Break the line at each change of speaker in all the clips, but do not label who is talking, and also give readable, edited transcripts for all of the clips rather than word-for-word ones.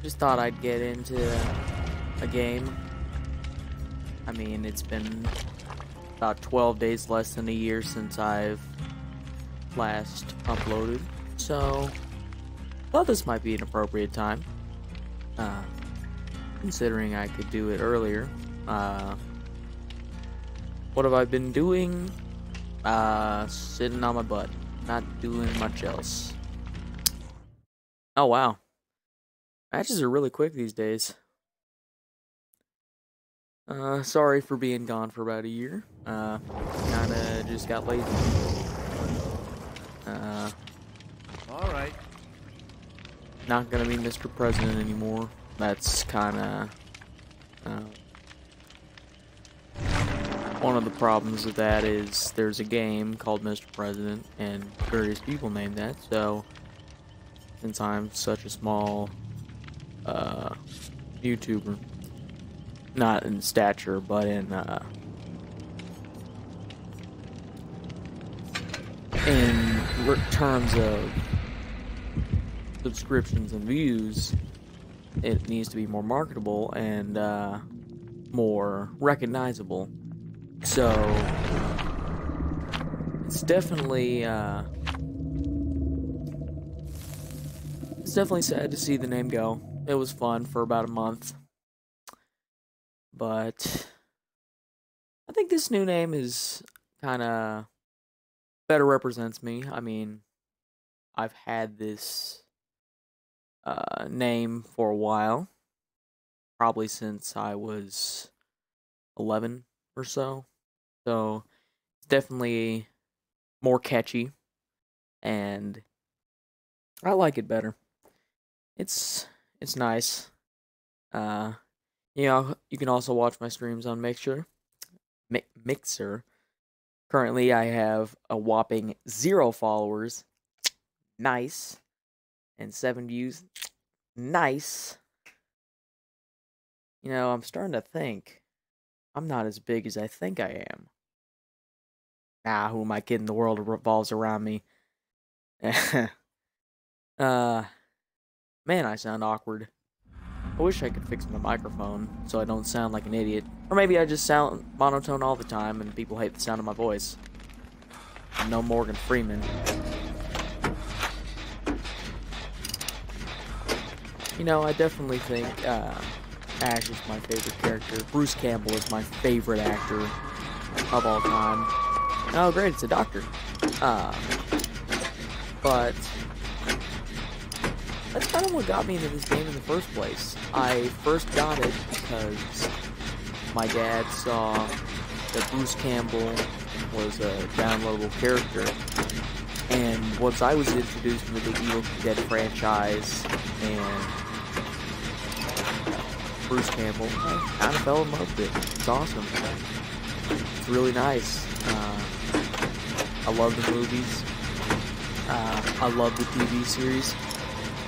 Just thought I'd get into a game. I mean, it's been about 12 days, less than a year since I've last uploaded. So, thought this might be an appropriate time. Considering I could do it earlier. What have I been doing? Sitting on my butt. Not doing much else. Oh, wow. Matches are really quick these days. Sorry for being gone for about a year. Kinda just got lazy.
Alright.
Not gonna be Mr. President anymore. That's kinda, one of the problems with that is there's a game called Mr. President, and various people named that, so since I'm such a small, YouTuber, not in stature, but in terms of subscriptions and views, it needs to be more marketable and more recognizable. So it's definitely sad to see the name go. It was fun for about a month, but I think this new name is kind of better represents me. I mean, I've had this name for a while, probably since I was 11 or so. So it's definitely more catchy, and I like it better. It's nice. You know, you can also watch my streams on Mixer. Mixer. Currently, I have a whopping 0 followers. Nice. And 7 views. Nice. You know, I'm starting to think I'm not as big as I think I am. Nah, who am I kidding? The world revolves around me. Man, I sound awkward. I wish I could fix my microphone so I don't sound like an idiot. Or maybe I just sound monotone all the time and people hate the sound of my voice. I'm no Morgan Freeman. You know, I definitely think Ash is my favorite character. Bruce Campbell is my favorite actor of all time. Oh, great, it's a doctor. But that's kind of what got me into this game in the first place. I first got it because my dad saw that Bruce Campbell was a downloadable character, and once I was introduced to the Evil Dead franchise and Bruce Campbell, I kind of fell in love with it. It's awesome. It's really nice. I love the movies. I love the TV series.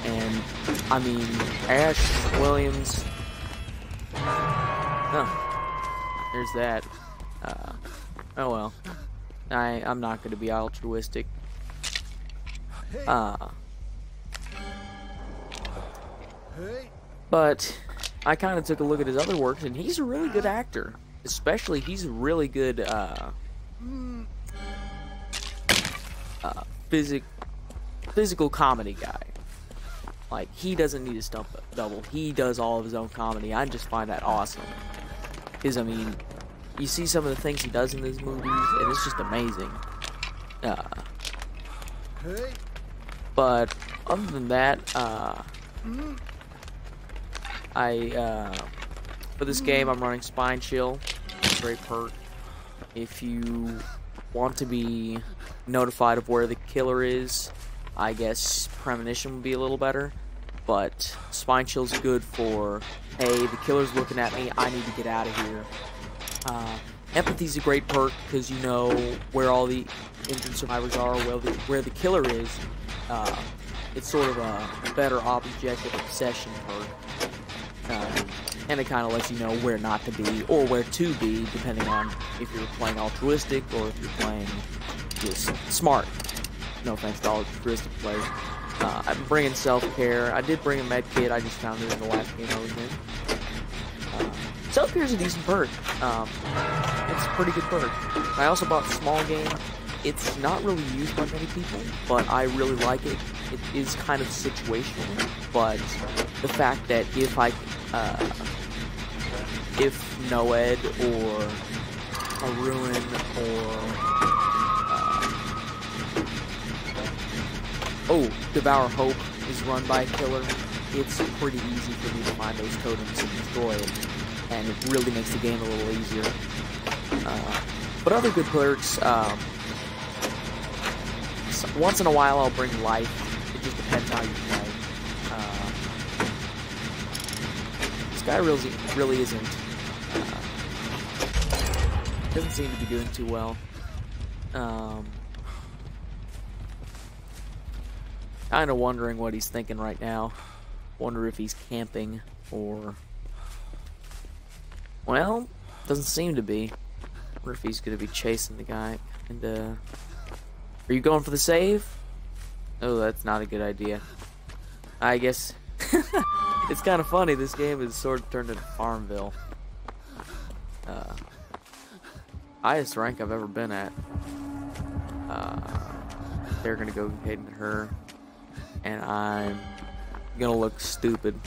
And, I mean, Ash Williams, there's that. Oh well. I'm not going to be altruistic. But I kind of took a look at his other works, and he's a really good actor. Especially, he's a really good, physical comedy guy. Like, he doesn't need a stunt double. He does all of his own comedy. I just find that awesome. Because, I mean, you see some of the things he does in these movies, and it's just amazing. But, other than that, for this game, I'm running Spine Chill. Great perk. If you want to be notified of where the killer is, I guess Premonition would be a little better. But Spine Chill's good for, hey, the killer's looking at me, I need to get out of here. Empathy's a great perk because you know where all the injured survivors are, where the killer is. It's sort of a better objective obsession perk. And it kind of lets you know where not to be, or where to be, depending on if you're playing altruistic or if you're playing just smart. No offense to altruistic players. I'm bringing self-care. I did bring a med kit. I just found it in the last game I was in. Self-care is a decent perk. It's a pretty good perk. I also bought Small Game. It's not really used by many people, but I really like it. It is kind of situational, but the fact that if Noed or a Ruin or Devour Hope is run by a killer, it's pretty easy for me to find those totems and destroy it, and it really makes the game a little easier. But other good perks, once in a while I'll bring life. It just depends how you play. This guy really isn't. Doesn't seem to be doing too well. Kind of wondering what he's thinking right now. Wonder if he's camping or... Well, doesn't seem to be. Wonder if he's going to be chasing the guy. And, are you going for the save? Oh, that's not a good idea. I guess... It's kind of funny, this game is sort of turned into Farmville. Highest rank I've ever been at. They're gonna go hitting her, and I'm gonna look stupid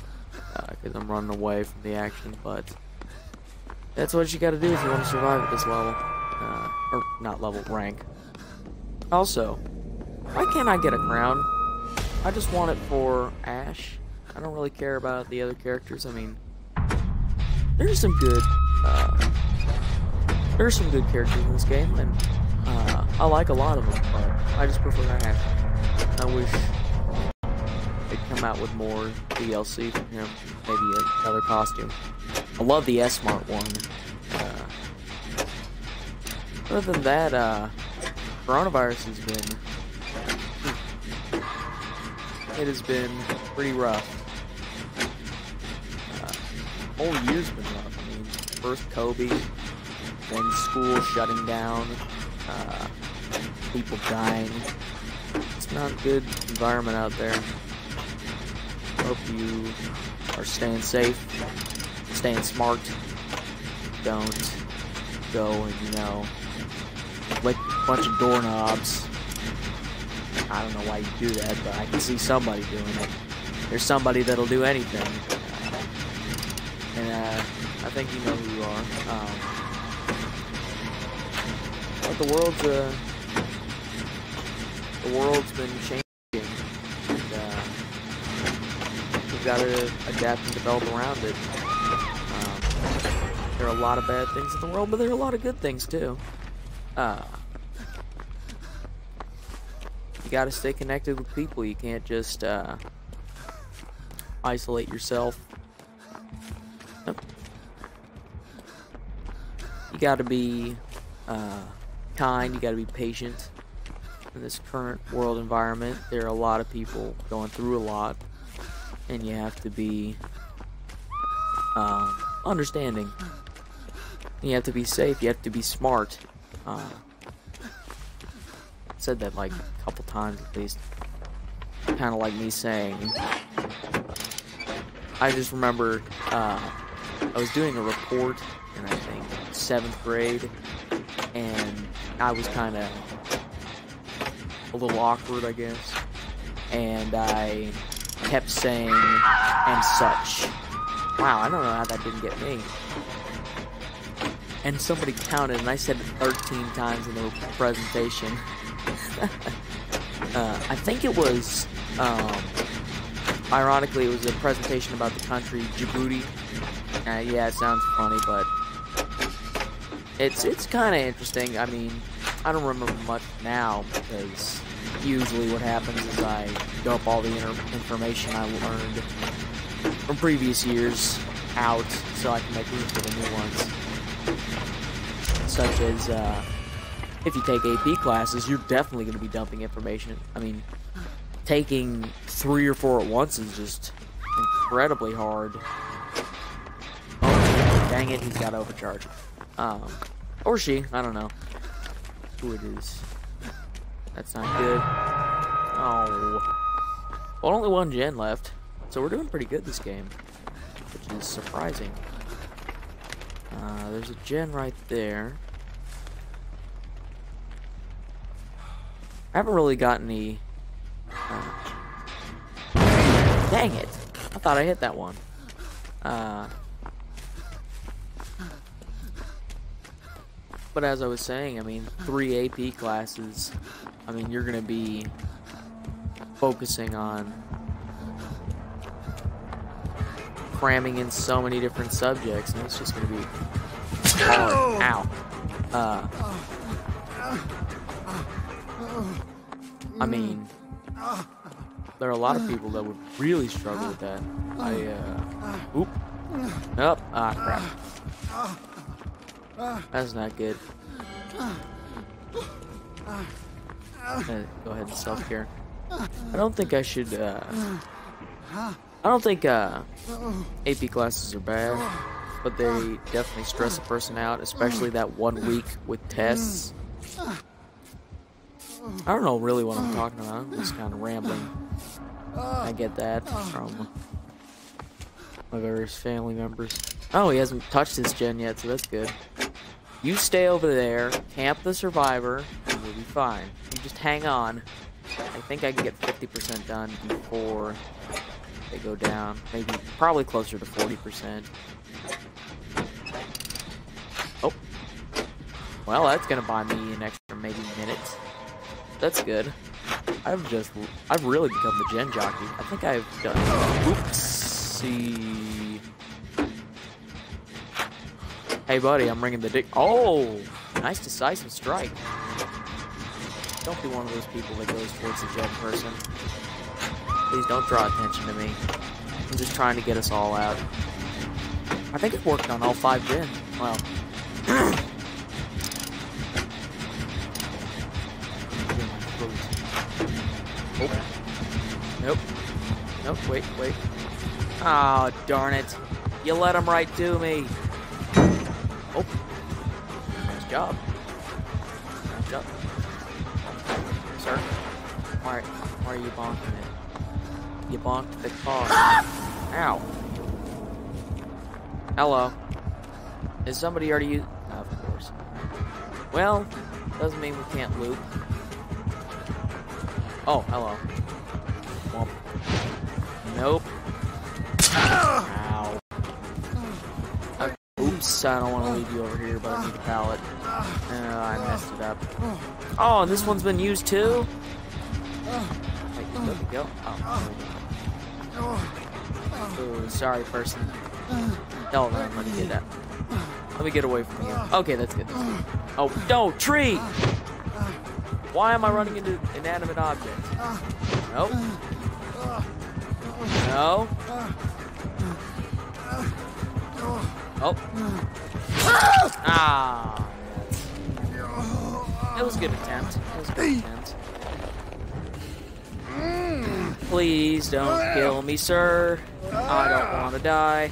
because I'm running away from the action. But that's what you gotta do if you want to survive at this level, or not level, rank. Also, why can't I get a crown? I just want it for Ash. I don't really care about the other characters. I mean, there's some good characters in this game, and I like a lot of them, but I just prefer Ash. I wish they'd come out with more DLC from him, maybe another costume. I love the S-Mart one. Other than that, coronavirus has been pretty rough. Whole year's been rough. I mean, first Kobe, then school shutting down, people dying. It's not a good environment out there. Hope you are staying safe, staying smart. Don't go and, lick a bunch of doorknobs. I don't know why you do that, but I can see somebody doing it. There's somebody that'll do anything. And I think you know who you are. But the world's been changing, and we've got to adapt and develop around it. There are a lot of bad things in the world, but there are a lot of good things too. You gotta stay connected with people. You can't just isolate yourself. You gotta be kind, you gotta be patient. In this current world environment, there are a lot of people going through a lot, and you have to be understanding. You have to be safe, you have to be smart. I said that like a couple times at least. Kind of like me saying. I just remember I was doing a report in, I think, 7th grade, and I was kind of a little awkward, I guess, and I kept saying, and such. Wow, I don't know how that didn't get me. And somebody counted, and I said it 13 times in the presentation. I think it was, ironically, it was a presentation about the country Djibouti. Yeah, it sounds funny, but it's kind of interesting. I mean, I don't remember much now, because usually what happens is I dump all the information I learned from previous years out, so I can make room for the new ones. Such as, if you take AP classes, you're definitely going to be dumping information. I mean, taking 3 or 4 at once is just incredibly hard. Oh, dang it, he's got overcharge. Or she, I don't know who it is. That's not good. Oh. Well, only one gen left, so we're doing pretty good this game, which is surprising. There's a gen right there. I haven't really got any... Dang it! I thought I hit that one. But as I was saying, I mean, 3 AP classes, I mean, you're going to be focusing on cramming in so many different subjects, and it's just going to be hard. Ow. I mean, there are a lot of people that would really struggle with that. Oop. Nope. Ah, crap. That's not good. Go ahead and self-care. I don't think I should, I don't think, AP classes are bad, but they definitely stress a person out, especially that 1 week with tests. I don't know really what I'm talking about. I'm just kind of rambling. I get that from my various family members. Oh, he hasn't touched his gen yet, so that's good. You stay over there, camp the survivor, and we'll be fine. You just hang on. I think I can get 50% done before they go down. Maybe, probably closer to 40%. Oh. Well, that's gonna buy me an extra maybe minute. That's good. I've really become the gen jockey. I think I've done. Oopsie. Hey, buddy, I'm ringing the dick. Oh, nice decisive strike. Don't be one of those people that goes towards the gen person. Please don't draw attention to me. I'm just trying to get us all out. I think it worked on all 5 gen. Wow. Oh. Nope. Nope, wait. Oh, darn it. You let him right to me. Oh. Nice job. Nice job. Sir, why are you bonking it? You bonked the car. Ow. Hello. Is somebody already used? Of course. Well, doesn't mean we can't loop. Oh, hello. Womp. Nope. Ow. Oops, I don't want to leave you over here, but I need a pallet. I messed it up. Oh, and this one's been used too? Wait, let me go. Oh. Ooh, sorry, person. Don't let me get that. Let me get away from you. Okay, that's good. Oh, no, tree! Why am I running into inanimate objects? Nope. No. Oh. Ah. It was a good attempt. Please don't kill me, sir. I don't want to die.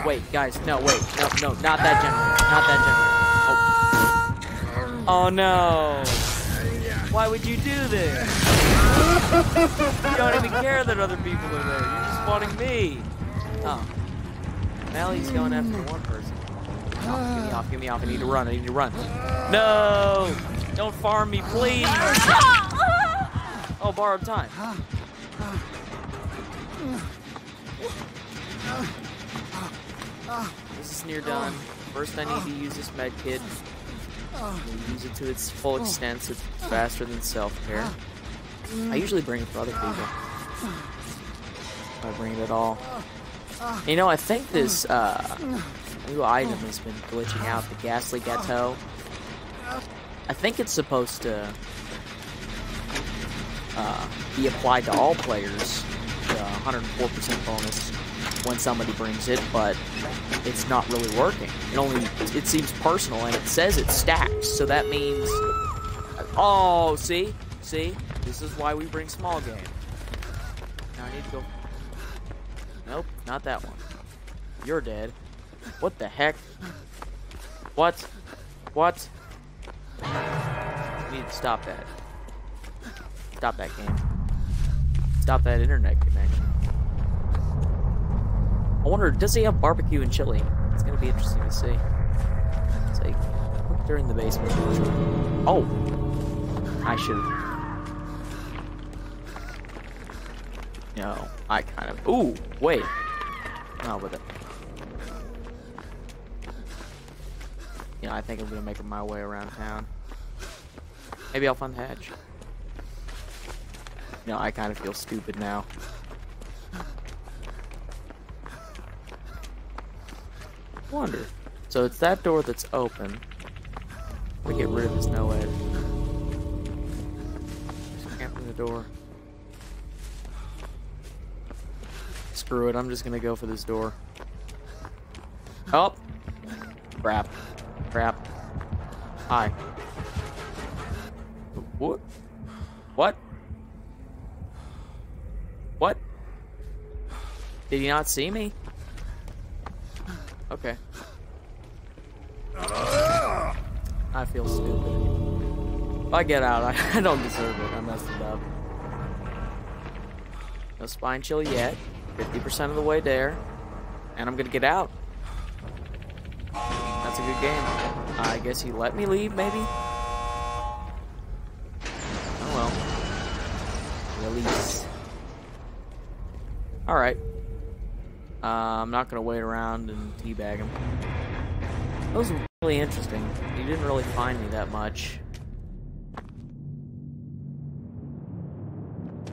Wait, guys, no, wait. No, not that generator. Not that generator. Oh no. Why would you do this? You don't even care that other people are there. You're just spawning me. Oh. Now he's going after one person. Oh, get me off. I need to run. No! Don't farm me, please! Oh, borrowed time. This is near done. First I need to use this med kit. Use it to its full extent so it's faster than self-care. I usually bring it for other people. I bring it at all. You know, I think this new item has been glitching out, the Ghastly Gateau. I think it's supposed to be applied to all players, the 104% bonus when somebody brings it, but it's not really working. It seems personal, and it says it stacks, so that means... Oh, see? This is why we bring small game. Now I need to go... Nope, not that one. You're dead. What the heck? What? We need to stop that. Stop that game. Stop that internet connection. I wonder, does he have barbecue and chili? It's gonna be interesting to see. It's like, look, they're in the basement. Oh! I should've. No, I kind of. Ooh, wait. No, but. Yeah, I think I'm gonna make my way around town. Maybe I'll find the hedge. No, I kind of feel stupid now. Wonder. So it's that door that's open. We get rid of this no edge. Just camping the door. Screw it, I'm just gonna go for this door. Oh! Crap. Crap. Hi. What? What? What? Did he not see me? Okay. I feel stupid. If I get out, I don't deserve it. I messed it up. No spine chill yet. 50% of the way there. And I'm gonna get out. That's a good game. I guess he let me leave, maybe? Oh well. Release. Alright. I'm not gonna wait around and teabag him. That was really interesting. He didn't really find me that much.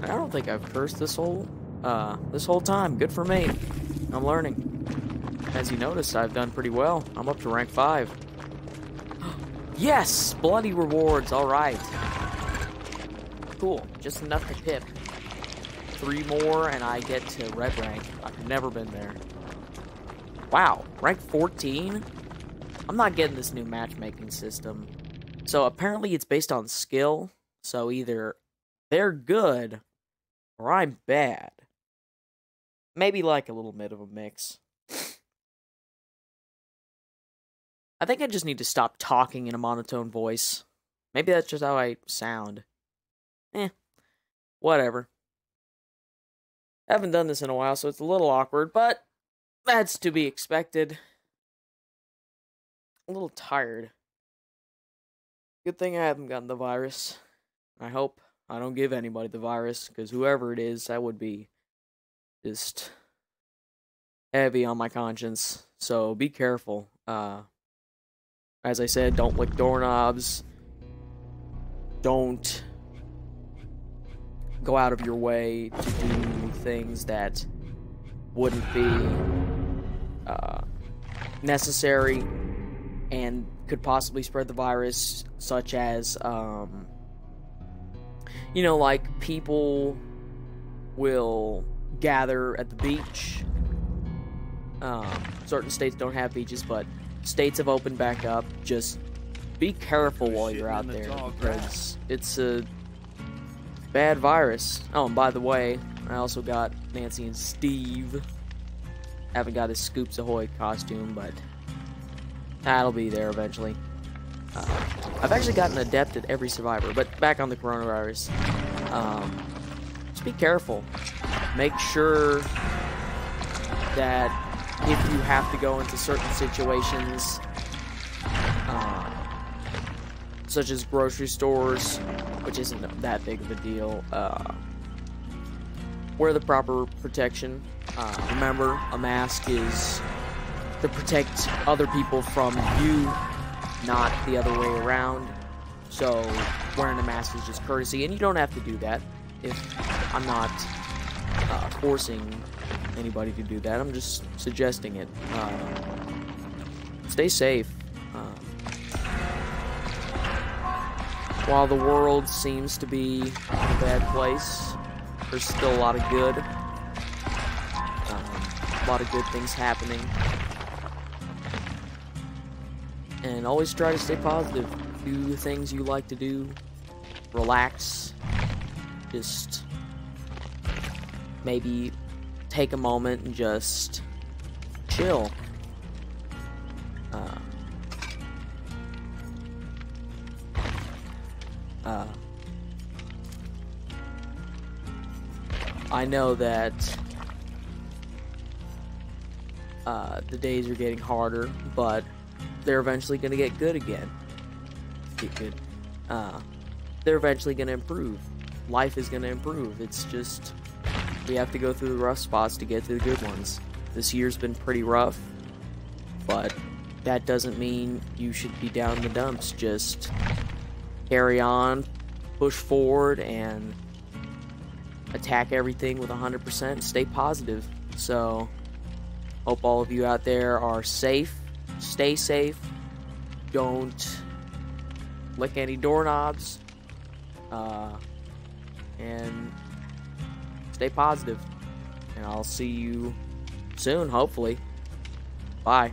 I don't think I've cursed this whole time. Good for me. I'm learning. As you notice, I've done pretty well. I'm up to rank 5. Yes! Bloody rewards, alright. Cool. Just enough to tip. 3 more and I get to red rank. I've never been there. Wow, rank 14? I'm not getting this new matchmaking system. So apparently it's based on skill. So either they're good or I'm bad. Maybe like a little bit of a mix. I think I just need to stop talking in a monotone voice. Maybe that's just how I sound. Whatever. I haven't done this in a while, so it's a little awkward, but that's to be expected. A little tired. Good thing I haven't gotten the virus. I hope I don't give anybody the virus, because whoever it is, that would be just heavy on my conscience. So be careful. As I said, don't lick doorknobs. Don't go out of your way to do things that wouldn't be necessary and could possibly spread the virus, such as, you know, like people will gather at the beach. Certain states don't have beaches, but states have opened back up. Just be careful while you're out there, because it's a bad virus. Oh, and by the way, I also got Nancy and Steve. Haven't got his Scoops Ahoy costume, but that'll be there eventually. I've actually gotten adept at every survivor, but back on the coronavirus. Just be careful. Make sure that if you have to go into certain situations, such as grocery stores, which isn't that big of a deal, wear the proper protection. Remember, a mask is to protect other people from you, not the other way around. So wearing a mask is just courtesy, and you don't have to do that. If I'm not forcing anybody to do that, I'm just suggesting it. Stay safe. While the world seems to be in a bad place, there's still a lot of good. A lot of good things happening. And always try to stay positive. Do the things you like to do. Relax. Just maybe take a moment and just chill. I know that the days are getting harder, but they're eventually going to get good again. Get good. They're eventually going to improve. Life is going to improve. It's just we have to go through the rough spots to get to the good ones. This year's been pretty rough, but that doesn't mean you should be down in the dumps. Just carry on, push forward, and attack everything with 100%. Stay positive. So, hope all of you out there are safe. Stay safe. Don't lick any doorknobs. And stay positive. And I'll see you soon, hopefully. Bye.